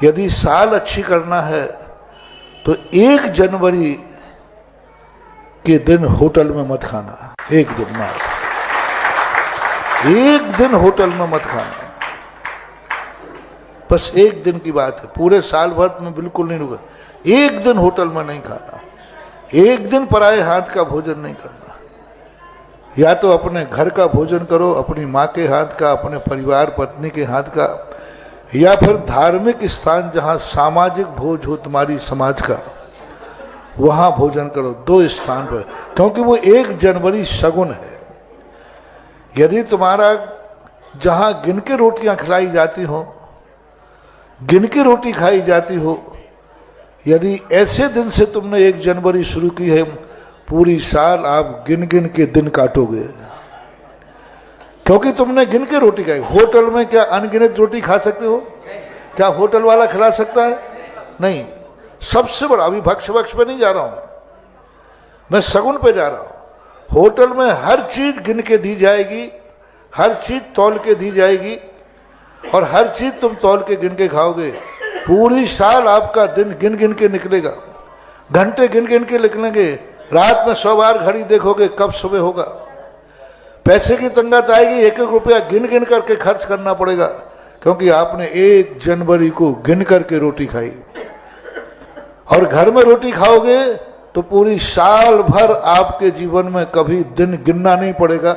यदि साल अच्छी करना है तो 1 जनवरी के दिन होटल में मत खाना। 1 दिन मात्र, 1 दिन होटल में मत खाना। बस 1 दिन की बात है, पूरे साल भर में बिल्कुल नहीं रुका। 1 दिन होटल में नहीं खाना, 1 दिन पराये हाथ का भोजन नहीं करना। या तो अपने घर का भोजन करो, अपनी माँ के हाथ का, अपने परिवार पत्नी के हाथ का, या फिर धार्मिक स्थान जहाँ सामाजिक भोज हो तुम्हारी समाज का, वहाँ भोजन करो। 2 स्थान पर, क्योंकि वो 1 जनवरी शगुन है। यदि तुम्हारा जहाँ गिन के रोटियाँ खिलाई जाती हो, गिन के रोटी खाई जाती हो, यदि ऐसे दिन से तुमने 1 जनवरी शुरू की है, पूरी साल आप गिन गिन के दिन काटोगे, क्योंकि तुमने गिन के रोटी खाई। होटल में क्या अनगिनत रोटी खा सकते हो? क्या होटल वाला खिला सकता है? नहीं। सबसे बड़ा, अभी भक्ष पे नहीं जा रहा हूं मैं, सगुन पे जा रहा हूं। होटल में हर चीज गिन के दी जाएगी, हर चीज तौल के दी जाएगी, और हर चीज तुम तौल के गिन के खाओगे। पूरी साल आपका दिन गिन गिन के निकलेगा, घंटे गिन गिन के निकलेंगे। रात में 100 बार घड़ी देखोगे कब सुबह होगा। पैसे की तंगत आएगी, 1-1 रुपया गिन गिन करके खर्च करना पड़ेगा, क्योंकि आपने 1 जनवरी को गिन करके रोटी खाई। और घर में रोटी खाओगे तो पूरी साल भर आपके जीवन में कभी दिन गिनना नहीं पड़ेगा।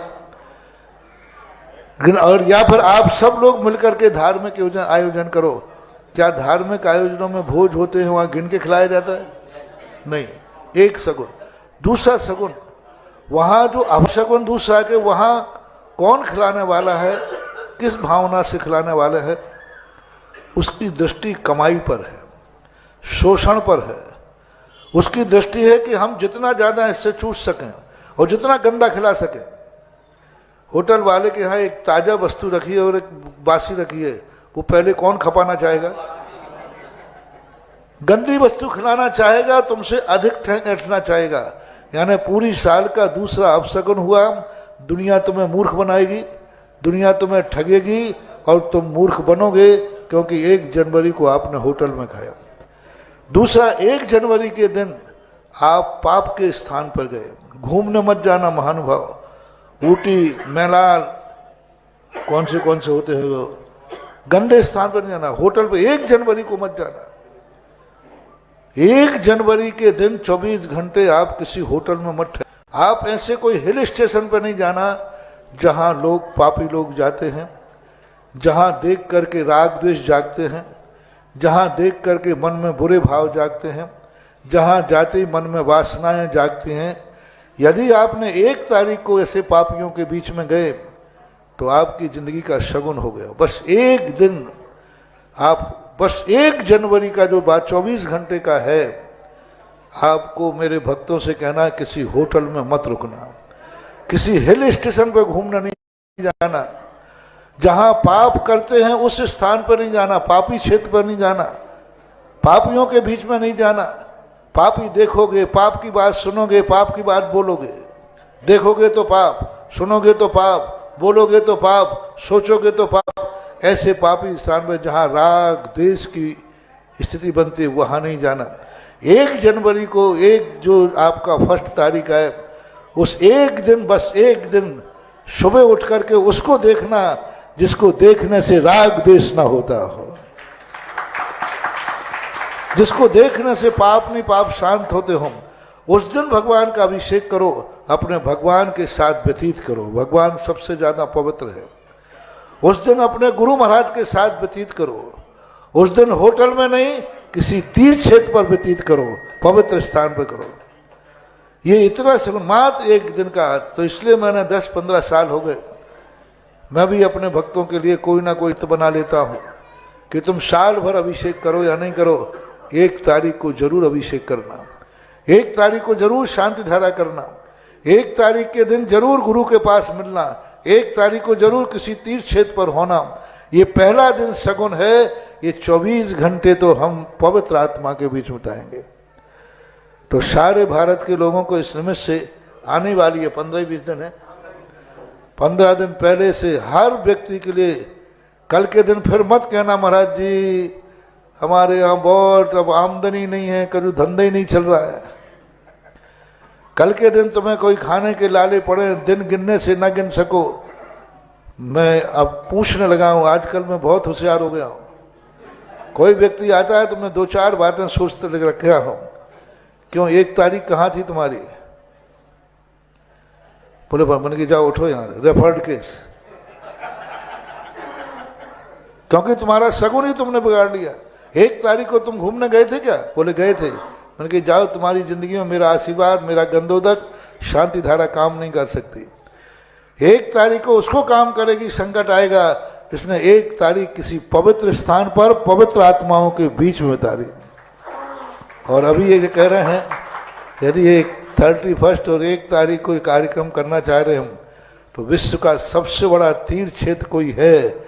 और या फिर आप सब लोग मिलकर के धार्मिक आयोजन करो। क्या धार्मिक आयोजनों में भोज होते हैं वहां गिन के खिलाया जाता है? नहीं। 1 सगुन। दूसरा सगुन, वहां जो अपशगुन दूसरा के, वहां कौन खिलाने वाला है, किस भावना से खिलाने वाला है, उसकी दृष्टि कमाई पर है, शोषण पर है। उसकी दृष्टि है कि हम जितना ज्यादा इससे चूस सकें और जितना गंदा खिला सकें। होटल वाले के यहाँ एक ताजा वस्तु रखी है और एक बासी रखी है, वो पहले कौन खपाना चाहेगा? गंदी वस्तु खिलाना चाहेगा, तुमसे अधिक ऐंठना चाहेगा। यानी पूरी साल का दूसरा अपशगुन हुआ, दुनिया तुम्हें मूर्ख बनाएगी, दुनिया तुम्हें ठगेगी और तुम मूर्ख बनोगे, क्योंकि 1 जनवरी को आपने होटल में खाया। दूसरा, 1 जनवरी के दिन आप पाप के स्थान पर गए। घूमने मत जाना महानुभाव। ऊटी, मैलाल, कौन से होते हैं वो, गंदे स्थान पर नहीं जाना। होटल पर 1 जनवरी को मत जाना। 1 जनवरी के दिन 24 घंटे आप किसी होटल में मत ठहरो। आप ऐसे कोई हिल स्टेशन पर नहीं जाना जहां लोग, पापी लोग जाते हैं, जहां देख करके राग द्वेष जागते हैं, जहां देख करके मन में बुरे भाव जागते हैं, जहां जाते ही मन में वासनाएं जागती हैं। यदि आपने 1 तारीख को ऐसे पापियों के बीच में गए तो आपकी जिंदगी का शगुन हो गया। बस 1 दिन आप, बस 1 जनवरी का जो बात 24 घंटे का है, आपको मेरे भक्तों से कहना, किसी होटल में मत रुकना, किसी हिल स्टेशन पर घूमना नहीं जाना, जहां पाप करते हैं उस स्थान पर नहीं जाना, पापी क्षेत्र पर नहीं जाना, पापियों के बीच में नहीं जाना। पापी देखोगे, पाप की बात सुनोगे, पाप की बात बोलोगे। देखोगे तो पाप, सुनोगे तो पाप, बोलोगे तो पाप, सोचोगे तो पाप। ऐसे पापी स्थान पर जहां राग देश की स्थिति बनती है, वहां नहीं जाना। 1 जनवरी को, एक जो आपका 1 तारीख है, उस 1 दिन, बस 1 दिन सुबह उठ करके उसको देखना जिसको देखने से राग देश ना होता हो, जिसको देखने से पाप नहीं, पाप शांत होते हो। उस दिन भगवान का अभिषेक करो, अपने भगवान के साथ व्यतीत करो। भगवान सबसे ज्यादा पवित्र है। उस दिन अपने गुरु महाराज के साथ व्यतीत करो। उस दिन होटल में नहीं, किसी तीर्थ क्षेत्र पर व्यतीत करो, पवित्र स्थान पर करो। ये इतना सगुन, मात्र 1 दिन का। तो इसलिए मैंने 10-15 साल हो गए, मैं भी अपने भक्तों के लिए कोई ना कोई बना लेता हूं कि तुम साल भर अभिषेक करो या नहीं करो, 1 तारीख को जरूर अभिषेक करना, 1 तारीख को जरूर शांति धारा करना, 1 तारीख के दिन जरूर गुरु के पास मिलना, 1 तारीख को जरूर किसी तीर्थ क्षेत्र पर होना। ये पहला दिन सगुन है। ये 24 घंटे तो हम पवित्र आत्मा के बीच बिताएंगे। तो सारे भारत के लोगों को इस निमित्त से आने वाली है 15-20 दिन है, 15 दिन पहले से हर व्यक्ति के लिए, कल के दिन फिर मत कहना महाराज जी हमारे यहाँ बहुत अब आमदनी नहीं है, कभी धंधा ही नहीं चल रहा है। कल के दिन तुम्हें कोई खाने के लाले पड़े, दिन गिनने से ना गिन सको। मैं अब पूछने लगा हूँ, आजकल मैं बहुत होशियार हो गया हूँ। कोई व्यक्ति आता है तो मैं 2-4 बातें सोचते लग रखा हूँ, क्यों 1 तारीख कहाँ थी तुम्हारी? बोले मैंने कि जाओ उठो यहाँ, रेफर्ड केस, क्योंकि तुम्हारा सगुन ही तुमने बिगाड़ लिया। 1 तारीख को तुम घूमने गए थे क्या? बोले गए थे। मैंने कि जाओ, तुम्हारी जिंदगी में मेरा आशीर्वाद, मेरा गंधोदक, शांति धारा काम नहीं कर सकती। 1 तारीख को उसको काम करेगी, संकट आएगा जिसने 1 तारीख किसी पवित्र स्थान पर पवित्र आत्माओं के बीच में उतारी। और अभी ये कह रहे हैं यदि 31 और 1 तारीख को कार्यक्रम करना चाह रहे हम, तो विश्व का सबसे बड़ा तीर्थ क्षेत्र कोई है